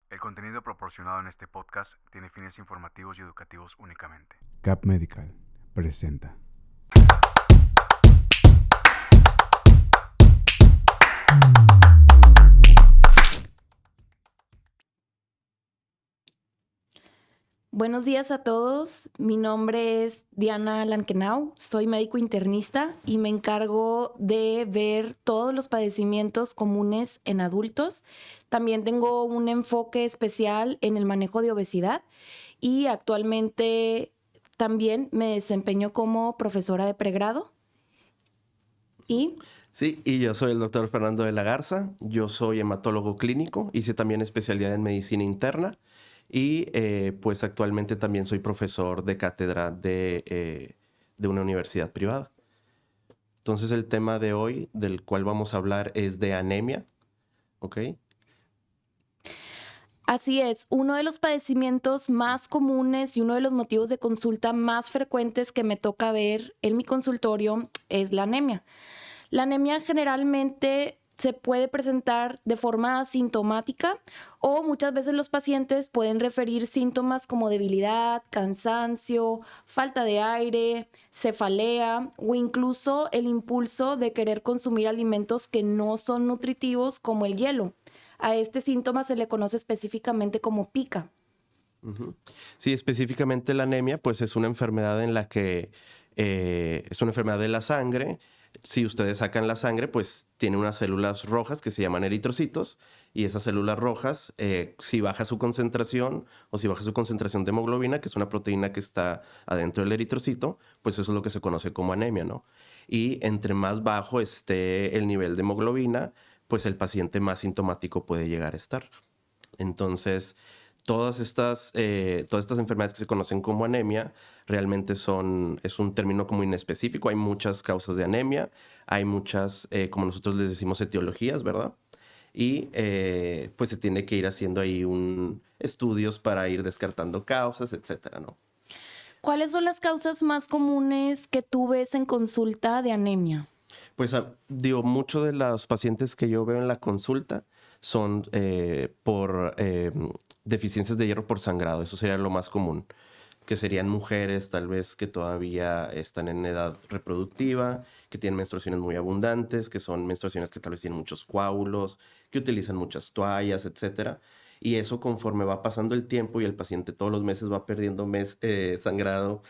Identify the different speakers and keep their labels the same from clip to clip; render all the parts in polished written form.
Speaker 1: El contenido proporcionado en este podcast tiene fines informativos y educativos únicamente.
Speaker 2: Cap Medical presenta.
Speaker 3: Buenos días a todos. Mi nombre es Diana Lankenau. Soy médico internista y me encargo de ver todos los padecimientos comunes en adultos. También tengo un enfoque especial en el manejo de obesidad y actualmente también me desempeño como profesora de pregrado.
Speaker 4: Sí, y yo soy el doctor Fernando de la Garza. Yo soy hematólogo clínico, hice también especialidad en medicina interna y pues actualmente también soy profesor de cátedra de una universidad privada. Entonces el tema de hoy del cual vamos a hablar es de anemia, ¿ok?
Speaker 3: Así es, uno de los padecimientos más comunes y uno de los motivos de consulta más frecuentes que me toca ver en mi consultorio es la anemia. La anemia generalmente se puede presentar de forma asintomática o muchas veces los pacientes pueden referir síntomas como debilidad, cansancio, falta de aire, cefalea o incluso el impulso de querer consumir alimentos que no son nutritivos como el hielo. A este síntoma se le conoce específicamente como pica.
Speaker 4: Uh-huh. Sí, específicamente la anemia pues es una enfermedad en la que es una enfermedad de la sangre. Si ustedes sacan la sangre, pues tiene unas células rojas que se llaman eritrocitos y esas células rojas, si baja su concentración o si baja su concentración de hemoglobina, que es una proteína que está adentro del eritrocito, pues eso es lo que se conoce como anemia, ¿no? Y entre más bajo esté el nivel de hemoglobina, pues el paciente más sintomático puede llegar a estar. Entonces, todas estas enfermedades que se conocen como anemia realmente es un término como inespecífico. Hay muchas causas de anemia, hay muchas, como nosotros les decimos, etiologías, ¿verdad? Y pues se tiene que ir haciendo ahí estudios para ir descartando causas, etcétera, ¿no?
Speaker 3: ¿Cuáles son las causas más comunes que tú ves en consulta de anemia?
Speaker 4: Pues digo, muchos de los pacientes que yo veo en la consulta son por deficiencias de hierro por sangrado. Eso sería lo más común, que serían mujeres tal vez que todavía están en edad reproductiva, que tienen menstruaciones muy abundantes, que son menstruaciones que tal vez tienen muchos coágulos, que utilizan muchas toallas, etcétera. Y eso conforme va pasando el tiempo y el paciente todos los meses va perdiendo sangrado,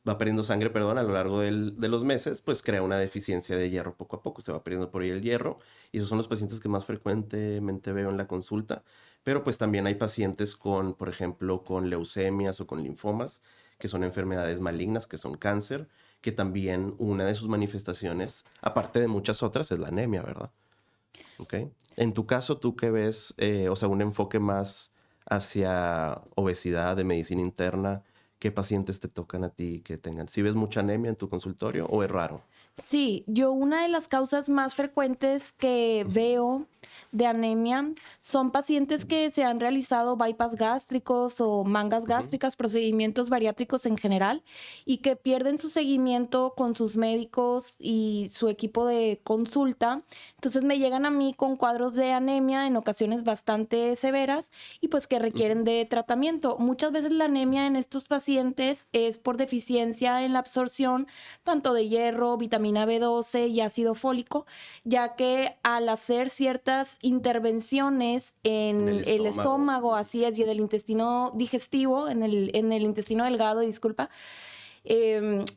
Speaker 4: va perdiendo sangre, perdón, a lo largo de los meses, pues crea una deficiencia de hierro poco a poco. Se va perdiendo por ahí el hierro y esos son los pacientes que más frecuentemente veo en la consulta. Pero pues también hay pacientes con, por ejemplo, con leucemias o con linfomas, que son enfermedades malignas, que son cáncer, que también una de sus manifestaciones, aparte de muchas otras, es la anemia, ¿verdad? ¿Ok? En tu caso, ¿tú qué ves? O sea, un enfoque más hacia obesidad de medicina interna. ¿Qué pacientes te tocan a ti que tengan? ¿Si ves mucha anemia en tu consultorio o es raro?
Speaker 3: Sí, yo una de las causas más frecuentes que veo de anemia son pacientes que se han realizado bypass gástricos o mangas
Speaker 4: Ujú.
Speaker 3: gástricas, procedimientos bariátricos en general, y que pierden su seguimiento con sus médicos y su equipo de consulta. Entonces me llegan a mí con cuadros de anemia en ocasiones bastante severas y pues que
Speaker 4: Ujú.
Speaker 3: requieren de tratamiento. Muchas veces la anemia en estos pacientes es por deficiencia en la absorción tanto de hierro, vitamina B12 y ácido fólico, ya que al hacer ciertas intervenciones
Speaker 4: En el
Speaker 3: en el
Speaker 4: estómago.
Speaker 3: estómago, así es, y en el intestino digestivo, en el intestino delgado, disculpa,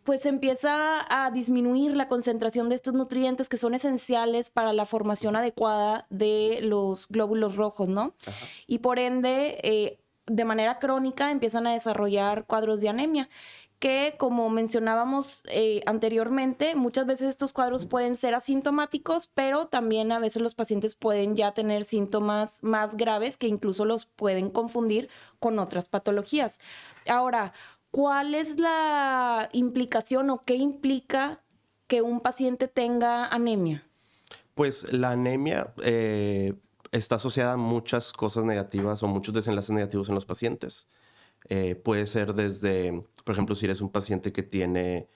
Speaker 3: pues empieza a disminuir la concentración de estos nutrientes que son esenciales para la formación
Speaker 4: Ujú.
Speaker 3: adecuada de los glóbulos rojos, ¿no?
Speaker 4: Ajá.
Speaker 3: Y por ende, de manera crónica empiezan a desarrollar cuadros de anemia que, como mencionábamos anteriormente, muchas veces estos cuadros pueden ser asintomáticos, pero también a veces los pacientes pueden ya tener síntomas más graves que incluso los pueden confundir con otras patologías. Ahora, ¿cuál es la implicación o qué implica que un paciente tenga anemia?
Speaker 4: Pues la anemia está asociada a muchas cosas negativas o muchos desenlaces negativos en los pacientes. Puede ser desde, por ejemplo, si eres un paciente que tiene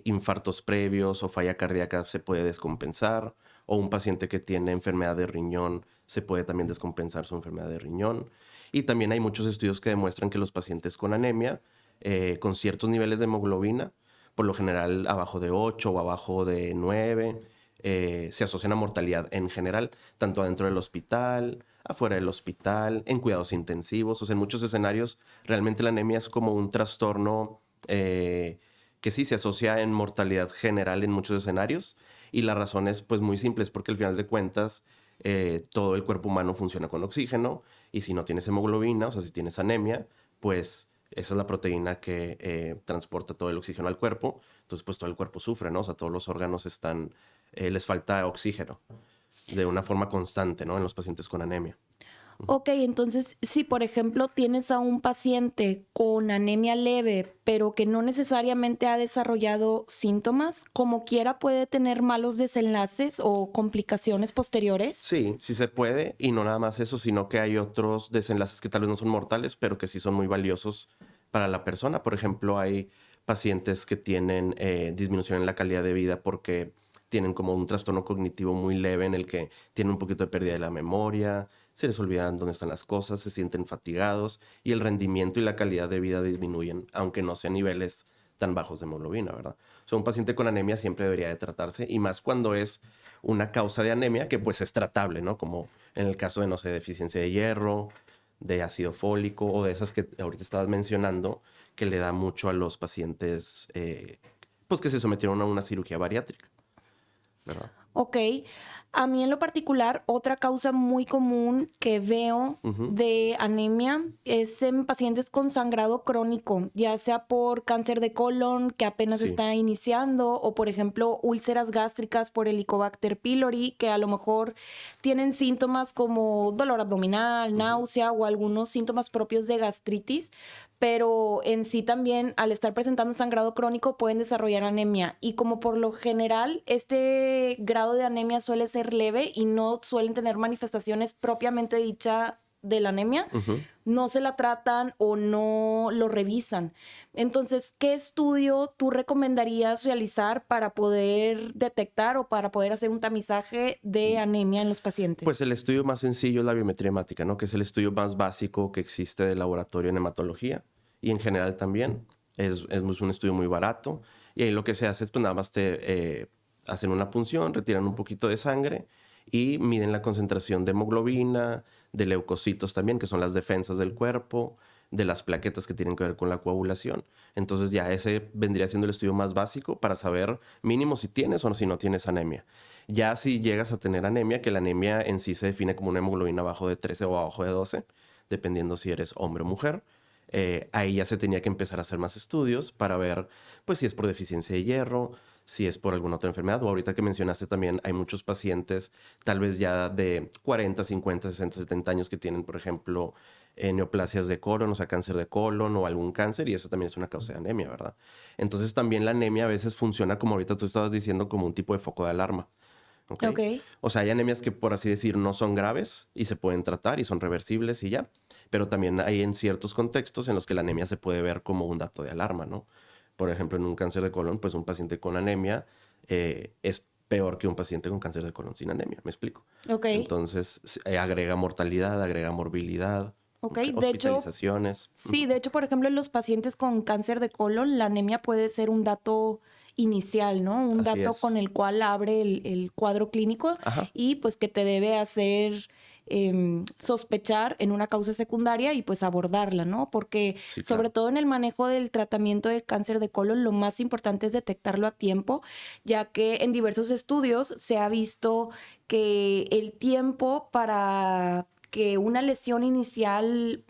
Speaker 4: infartos previos o falla cardíaca, se puede descompensar, o un paciente que tiene enfermedad de riñón se puede también descompensar su enfermedad de riñón. Y también hay muchos estudios que demuestran que los pacientes con anemia, con ciertos niveles de hemoglobina, por lo general abajo de 8 o abajo de 9, se asocian a mortalidad en general, tanto adentro del hospital, afuera del hospital, en cuidados intensivos. O sea, en muchos escenarios realmente la anemia es como un trastorno que sí se asocia en mortalidad general en muchos escenarios. Y la razón es pues muy simple, es porque al final de cuentas todo el cuerpo humano funciona con oxígeno, y si no tienes hemoglobina, o sea, si tienes anemia, pues esa es la proteína que transporta todo el oxígeno al cuerpo. Entonces pues todo el cuerpo sufre, ¿no? O sea, todos los órganos están, les falta oxígeno de una forma constante, ¿no? En los pacientes con anemia.
Speaker 3: Ok, entonces, si por ejemplo tienes a un paciente con anemia leve, pero que no necesariamente ha desarrollado síntomas, como quiera puede tener malos desenlaces o complicaciones posteriores.
Speaker 4: Sí, sí se puede, y no nada más eso, sino que hay otros desenlaces que tal vez no son mortales, pero que sí son muy valiosos para la persona. Por ejemplo, hay pacientes que tienen disminución en la calidad de vida porque tienen como un trastorno cognitivo muy leve en el que tienen un poquito de pérdida de la memoria, se les olvidan dónde están las cosas, se sienten fatigados y el rendimiento y la calidad de vida disminuyen, aunque no sean niveles tan bajos de hemoglobina, ¿verdad? O sea, un paciente con anemia siempre debería de tratarse, y más cuando es una causa de anemia que pues es tratable, ¿no? Como en el caso de, no sé, deficiencia de hierro, de ácido fólico o de esas que ahorita estabas mencionando, que le da mucho a los pacientes pues que se sometieron a una cirugía bariátrica, ¿verdad?
Speaker 3: Ok, a mí en lo particular, otra causa muy común que veo de anemia es en pacientes con sangrado crónico, ya sea por cáncer de colon que apenas
Speaker 4: Sí.
Speaker 3: está iniciando, o por ejemplo úlceras gástricas por Helicobacter pylori, que a lo mejor tienen síntomas como dolor abdominal, náusea o algunos síntomas propios de gastritis, pero en sí también al estar presentando sangrado crónico pueden desarrollar anemia, y como por lo general este grado de anemia suele ser leve y no suelen tener manifestaciones propiamente dicha de la anemia, no se la tratan o no lo revisan. Entonces, ¿qué estudio tú recomendarías realizar para poder detectar o para poder hacer un tamizaje de anemia en los pacientes?
Speaker 4: Pues el estudio más sencillo es la biometría hemática, ¿no? Que es el estudio más básico que existe de laboratorio en hematología y en general también. Es un estudio muy barato, y ahí lo que se hace es pues nada más te hacen una punción, retiran un poquito de sangre y miden la concentración de hemoglobina, de leucocitos también, que son las defensas del cuerpo, de las plaquetas que tienen que ver con la coagulación. Entonces ya ese vendría siendo el estudio más básico para saber mínimo si tienes o si no tienes anemia. Ya si llegas a tener anemia, que la anemia en sí se define como una hemoglobina abajo de 13 o abajo de 12, dependiendo si eres hombre o mujer, ahí ya se tenía que empezar a hacer más estudios para ver pues si es por deficiencia de hierro, si es por alguna otra enfermedad. O ahorita que mencionaste también, hay muchos pacientes tal vez ya de 40, 50, 60, 70 años que tienen, por ejemplo, neoplasias de colon, o sea, cáncer de colon o algún cáncer, y eso también es una causa de anemia, ¿verdad? Entonces también la anemia a veces funciona, como ahorita tú estabas diciendo, como un tipo de foco de alarma. ¿Okay?
Speaker 3: Ok.
Speaker 4: O sea, hay anemias que, por así decir, no son graves y se pueden tratar y son reversibles y ya. Pero también hay en ciertos contextos en los que la anemia se puede ver como un dato de alarma, ¿no? Por ejemplo, en un cáncer de colon, pues un paciente con anemia es peor que un paciente con cáncer de colon sin anemia, ¿me explico?
Speaker 3: Ok.
Speaker 4: Entonces, agrega mortalidad, agrega morbilidad,
Speaker 3: Ok, de hecho,
Speaker 4: hospitalizaciones.
Speaker 3: sí, de hecho, por ejemplo, en los pacientes con cáncer de colon, la anemia puede ser un dato inicial, ¿no? Un
Speaker 4: Así
Speaker 3: dato
Speaker 4: es.
Speaker 3: con el cual abre el cuadro clínico
Speaker 4: Ajá.
Speaker 3: y pues que te debe hacer sospechar en una causa secundaria y pues abordarla, ¿no? Porque
Speaker 4: Sí,
Speaker 3: sobre
Speaker 4: claro.
Speaker 3: todo en el manejo del tratamiento de cáncer de colon, lo más importante es detectarlo a tiempo, ya que en diversos estudios se ha visto que el tiempo para que una lesión inicial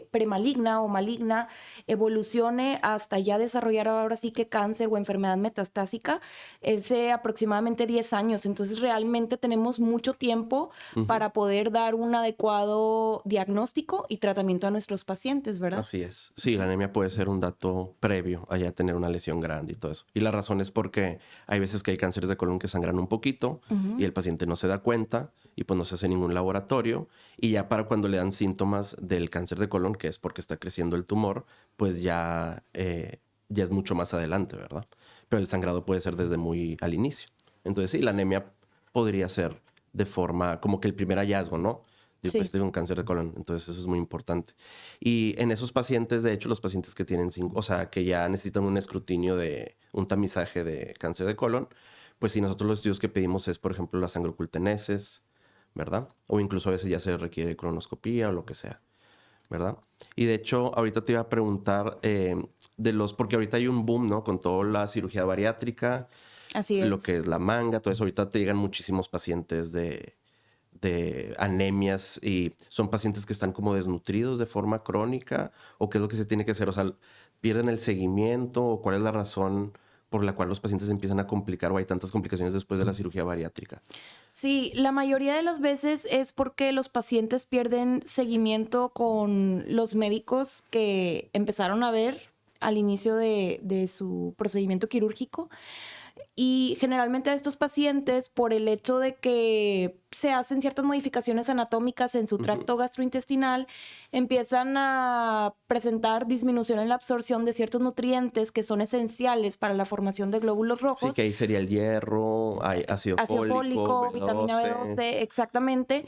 Speaker 3: premaligna o maligna evolucione hasta ya desarrollar ahora sí que cáncer o enfermedad metastásica es de aproximadamente 10 años. Entonces realmente tenemos mucho tiempo para poder dar un adecuado diagnóstico y tratamiento a nuestros pacientes, ¿verdad?
Speaker 4: Así es. Sí, la anemia puede ser un dato previo a ya tener una lesión grande y todo eso. Y la razón es porque hay veces que hay cánceres de colon que sangran un poquito y el paciente no se da cuenta y pues no se hace ningún laboratorio. Y ya para cuando le dan síntomas del cáncer de colon, que es porque está creciendo el tumor, pues ya es mucho más adelante, ¿verdad? Pero el sangrado puede ser desde muy al inicio. Entonces sí, la anemia podría ser de forma como que el primer hallazgo, ¿no?
Speaker 3: Sí.
Speaker 4: pacientes con cáncer de colon. Entonces eso es muy importante. Y en esos pacientes, de hecho, los pacientes que tienen, o sea, que ya necesitan un escrutinio de un tamizaje de cáncer de colon, pues sí, nosotros los estudios que pedimos es, por ejemplo, la sangre oculta en heces, ¿verdad? O incluso a veces ya se requiere colonoscopía o lo que sea, ¿verdad? Y de hecho, ahorita te iba a preguntar porque ahorita hay un boom, ¿no? Con toda la cirugía bariátrica,
Speaker 3: Así es.
Speaker 4: lo que es la manga, todo eso. Ahorita te llegan muchísimos pacientes de anemias y son pacientes que están como desnutridos de forma crónica o qué es lo que se tiene que hacer, o sea, pierden el seguimiento o cuál es la razón por la cual los pacientes empiezan a complicar o hay tantas complicaciones después de la cirugía bariátrica.
Speaker 3: Sí, la mayoría de las veces es porque los pacientes pierden seguimiento con los médicos que empezaron a ver al inicio de su procedimiento quirúrgico. Y generalmente a estos pacientes, por el hecho de que se hacen ciertas modificaciones anatómicas en su tracto gastrointestinal, empiezan a presentar disminución en la absorción de ciertos nutrientes que son esenciales para la formación de glóbulos rojos.
Speaker 4: Sí, que ahí sería el hierro, hay ácido fólico,
Speaker 3: vitamina B12, exactamente.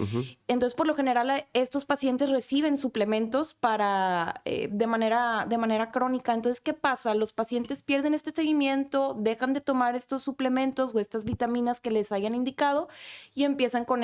Speaker 3: Entonces, por lo general, estos pacientes reciben suplementos para de manera crónica. Entonces, ¿qué pasa? Los pacientes pierden este seguimiento, dejan de tomar estos suplementos o estas vitaminas que les hayan indicado y empiezan con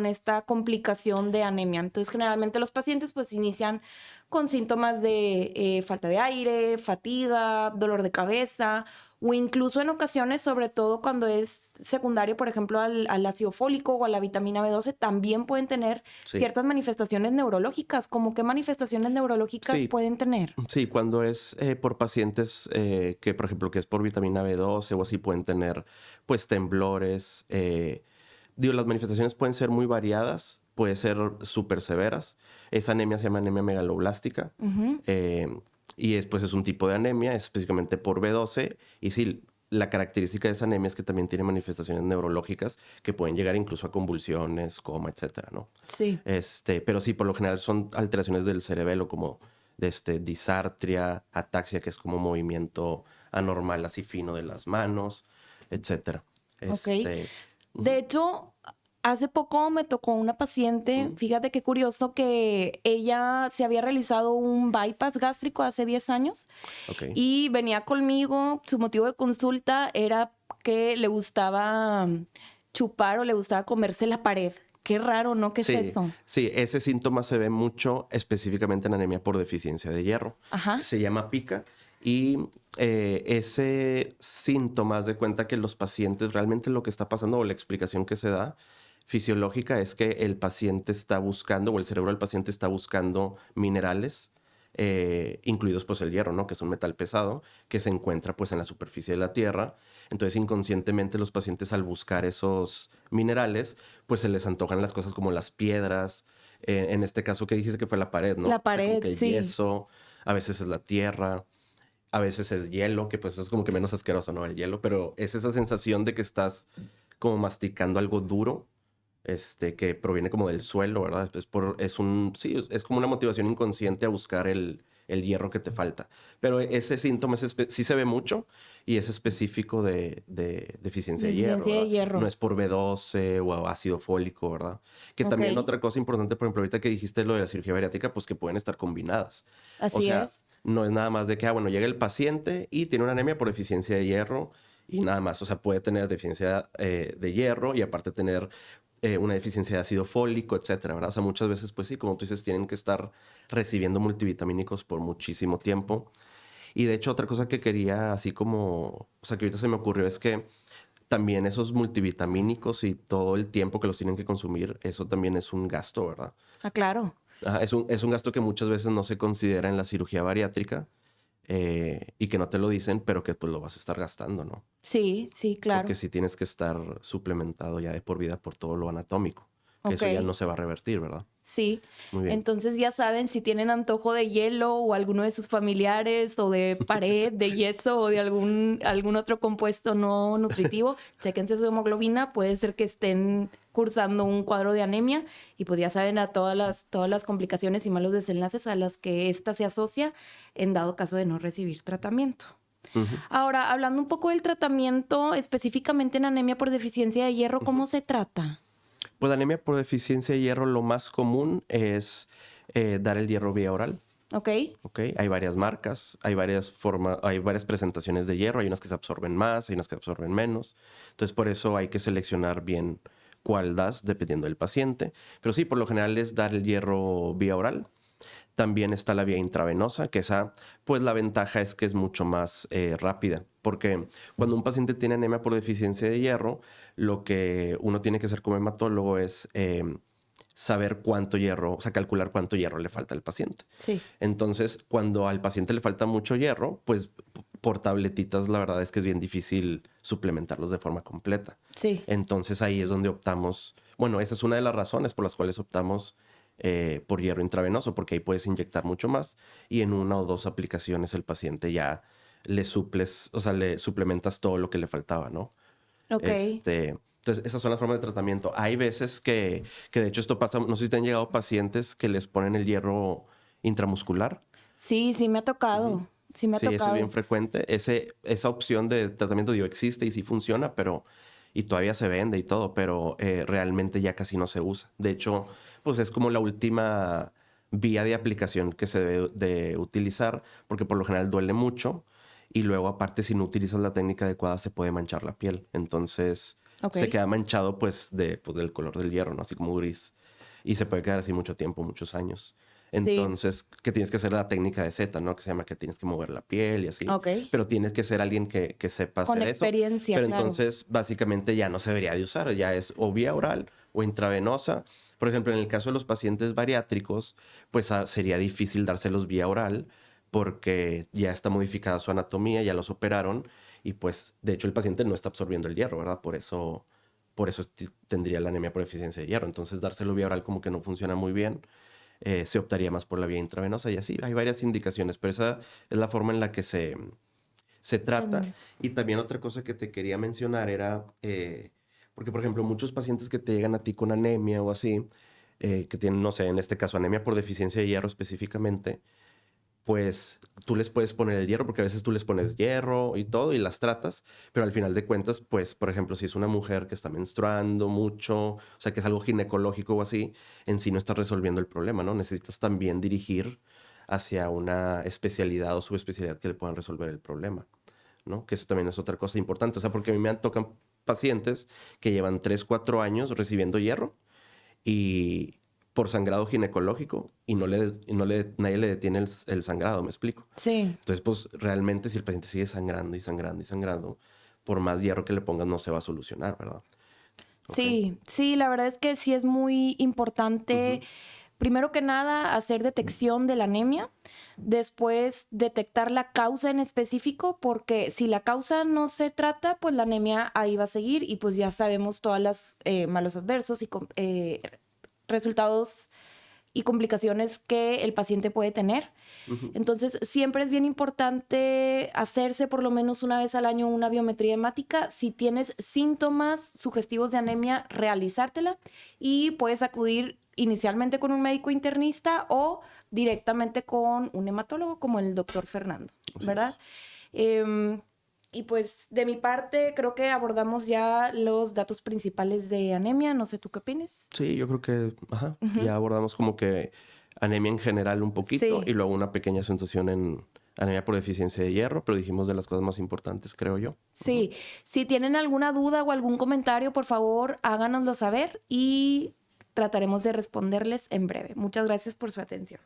Speaker 3: esta complicación de anemia. Entonces, generalmente los pacientes pues inician con síntomas de falta de aire, fatiga, dolor de cabeza o incluso en ocasiones, sobre todo cuando es secundario, por ejemplo, al ácido fólico o a la vitamina B12, también pueden tener ciertas manifestaciones neurológicas. ¿Cómo qué manifestaciones neurológicas pueden tener?
Speaker 4: Sí, cuando es por pacientes que, por ejemplo, que es por vitamina B12 o así, pueden tener pues temblores. Las manifestaciones pueden ser muy variadas, pueden ser súper severas. Esa anemia se llama anemia megaloblástica. Y después es un tipo de anemia, específicamente por B12. Y sí, la característica de esa anemia es que también tiene manifestaciones neurológicas que pueden llegar incluso a convulsiones, coma, etcétera, ¿no?
Speaker 3: Sí.
Speaker 4: Pero sí, por lo general son alteraciones del cerebelo como disartria, ataxia, que es como movimiento anormal así fino de las manos, etcétera.
Speaker 3: De hecho, hace poco me tocó una paciente, fíjate qué curioso que ella se había realizado un bypass gástrico hace 10 años y venía conmigo, su motivo de consulta era que le gustaba chupar o le gustaba comerse la pared. Qué raro, ¿no? ¿Qué es esto?
Speaker 4: Sí, ese síntoma se ve mucho específicamente en anemia por deficiencia de hierro. Se llama pica. Y ese síntoma, haz de cuenta que los pacientes, realmente lo que está pasando o la explicación que se da fisiológica es que el paciente está buscando, o el cerebro del paciente está buscando minerales, incluidos pues el hierro, ¿no? Que es un metal pesado que se encuentra pues en la superficie de la Tierra. Entonces inconscientemente los pacientes al buscar esos minerales pues se les antojan las cosas como las piedras, en este caso que dijiste que fue la pared, ¿no?
Speaker 3: La pared,
Speaker 4: o sea, como que el yeso, a veces es la tierra. A veces es hielo, que pues es como que menos asqueroso, ¿no? El hielo, pero es esa sensación de que estás como masticando algo duro, que proviene como del suelo, ¿verdad? Es como una motivación inconsciente a buscar el hierro que te falta. Pero ese síntoma sí se ve mucho y es específico de deficiencia de hierro. No es por B12 o ácido fólico, ¿verdad? Que también otra cosa importante, por ejemplo, ahorita que dijiste lo de la cirugía bariátrica, pues que pueden estar combinadas.
Speaker 3: Así es.
Speaker 4: No es nada más de que, llega el paciente y tiene una anemia por deficiencia de hierro y nada más. O sea, puede tener deficiencia de hierro y aparte tener una deficiencia de ácido fólico, etcétera, ¿verdad? O sea, muchas veces, pues sí, como tú dices, tienen que estar recibiendo multivitamínicos por muchísimo tiempo. Y de hecho, otra cosa que quería, así como, o sea, que ahorita se me ocurrió es que también esos multivitamínicos y todo el tiempo que los tienen que consumir, eso también es un gasto, ¿verdad?
Speaker 3: Ah, claro.
Speaker 4: Ajá, es un gasto que muchas veces no se considera en la cirugía bariátrica y que no te lo dicen, pero que pues lo vas a estar gastando, ¿no?
Speaker 3: Sí, sí, claro.
Speaker 4: Porque sí tienes que estar suplementado ya de por vida por todo lo anatómico. Que eso ya no se va a revertir, ¿verdad?
Speaker 3: Sí.
Speaker 4: Muy bien.
Speaker 3: Entonces ya saben, si tienen antojo de hielo o alguno de sus familiares o de pared, de yeso o de algún otro compuesto no nutritivo, chéquense su hemoglobina. Puede ser que estén cursando un cuadro de anemia y pues ya saben a todas las complicaciones y malos desenlaces a las que ésta se asocia en dado caso de no recibir tratamiento. Ahora, hablando un poco del tratamiento específicamente en anemia por deficiencia de hierro, ¿cómo se trata?
Speaker 4: Pues anemia por deficiencia de hierro, lo más común es dar el hierro vía oral.
Speaker 3: Ok.
Speaker 4: ¿Ok? Hay varias marcas, hay varias presentaciones de hierro, hay unas que se absorben más, hay unas que se absorben menos. Entonces, por eso hay que seleccionar bien cuál das dependiendo del paciente. Pero sí, por lo general es dar el hierro vía oral. También está la vía intravenosa, que esa, pues la ventaja es que es mucho más rápida, porque cuando un paciente tiene anemia por deficiencia de hierro, lo que uno tiene que hacer como hematólogo es saber cuánto hierro, o sea, calcular cuánto hierro le falta al paciente.
Speaker 3: Sí.
Speaker 4: Entonces, cuando al paciente le falta mucho hierro, pues por tabletitas la verdad es que es bien difícil suplementarlos de forma completa.
Speaker 3: Sí.
Speaker 4: Entonces ahí es donde optamos, bueno, esa es una de las razones por las cuales optamos por hierro intravenoso, porque ahí puedes inyectar mucho más y en 1 o 2 aplicaciones el paciente ya le suples, o sea, le suplementas todo lo que le faltaba, ¿no?
Speaker 3: Ok.
Speaker 4: Entonces, esas son las formas de tratamiento. Hay veces que de hecho esto pasa, no sé si te han llegado pacientes que les ponen el hierro intramuscular.
Speaker 3: Sí, sí me ha tocado. Sí me ha
Speaker 4: Sí, eso
Speaker 3: tocado.
Speaker 4: es bien frecuente. Esa opción de tratamiento, digo, existe y sí funciona, pero y todavía se vende y todo, pero realmente ya casi no se usa. De hecho, pues es como la última vía de aplicación que se debe de utilizar, porque por lo general duele mucho y luego aparte si no utilizas la técnica adecuada se puede manchar la piel. Entonces
Speaker 3: Ok.
Speaker 4: se queda manchado pues del color del hierro, ¿no? Así como gris. Y se puede quedar así mucho tiempo, muchos años.
Speaker 3: Sí.
Speaker 4: Entonces, que tienes que hacer la técnica de Z, ¿no? Que se llama que tienes que mover la piel y así.
Speaker 3: Ok.
Speaker 4: Pero tienes que ser alguien que sepa
Speaker 3: Con
Speaker 4: hacer eso.
Speaker 3: experiencia,
Speaker 4: Pero
Speaker 3: claro.
Speaker 4: entonces, básicamente ya no se debería de usar. Ya es o vía oral o intravenosa. Por ejemplo, en el caso de los pacientes bariátricos, pues sería difícil dárselos vía oral porque ya está modificada su anatomía, ya los operaron y pues, de hecho, el paciente no está absorbiendo el hierro, ¿verdad? Por eso tendría la anemia por deficiencia de hierro. Entonces, dárselo vía oral como que no funciona muy bien. Se optaría más por la vía intravenosa y así. Hay varias indicaciones, pero esa es la forma en la que se trata. Y también otra cosa que te quería mencionar era, porque por ejemplo, muchos pacientes que te llegan a ti con anemia o así, que tienen, no sé, en este caso anemia por deficiencia de hierro específicamente, pues tú les puedes poner el hierro, porque a veces tú les pones hierro y todo y las tratas, pero al final de cuentas, pues, por ejemplo, si es una mujer que está menstruando mucho, o sea, que es algo ginecológico o así, en sí no estás resolviendo el problema, ¿no? Necesitas también dirigir hacia una especialidad o subespecialidad que le puedan resolver el problema, ¿no? Que eso también es otra cosa importante, o sea, porque a mí me tocan pacientes que llevan 3, 4 años recibiendo hierro y por sangrado ginecológico y nadie le detiene el sangrado, ¿me explico?
Speaker 3: Sí.
Speaker 4: Entonces, pues realmente si el paciente sigue sangrando y sangrando y sangrando, por más hierro que le pongas no se va a solucionar, ¿verdad?
Speaker 3: Sí, sí, la verdad es que sí es muy importante, primero que nada, hacer detección de la anemia, después detectar la causa en específico, porque si la causa no se trata, pues la anemia ahí va a seguir y pues ya sabemos todas las malos adversos y resultados y complicaciones que el paciente puede tener. Entonces, siempre es bien importante hacerse por lo menos una vez al año una biometría hemática. Si tienes síntomas sugestivos de anemia, realizártela y puedes acudir inicialmente con un médico internista o directamente con un hematólogo como el doctor Fernando, ¿verdad? Y pues de mi parte creo que abordamos ya los datos principales de anemia. No sé tú qué opinas.
Speaker 4: Sí, yo creo que ya abordamos como que anemia en general un poquito
Speaker 3: Sí.
Speaker 4: y luego una pequeña sensación en anemia por deficiencia de hierro, pero dijimos de las cosas más importantes, creo yo.
Speaker 3: Sí, si tienen alguna duda o algún comentario, por favor, háganoslo saber y trataremos de responderles en breve. Muchas gracias por su atención.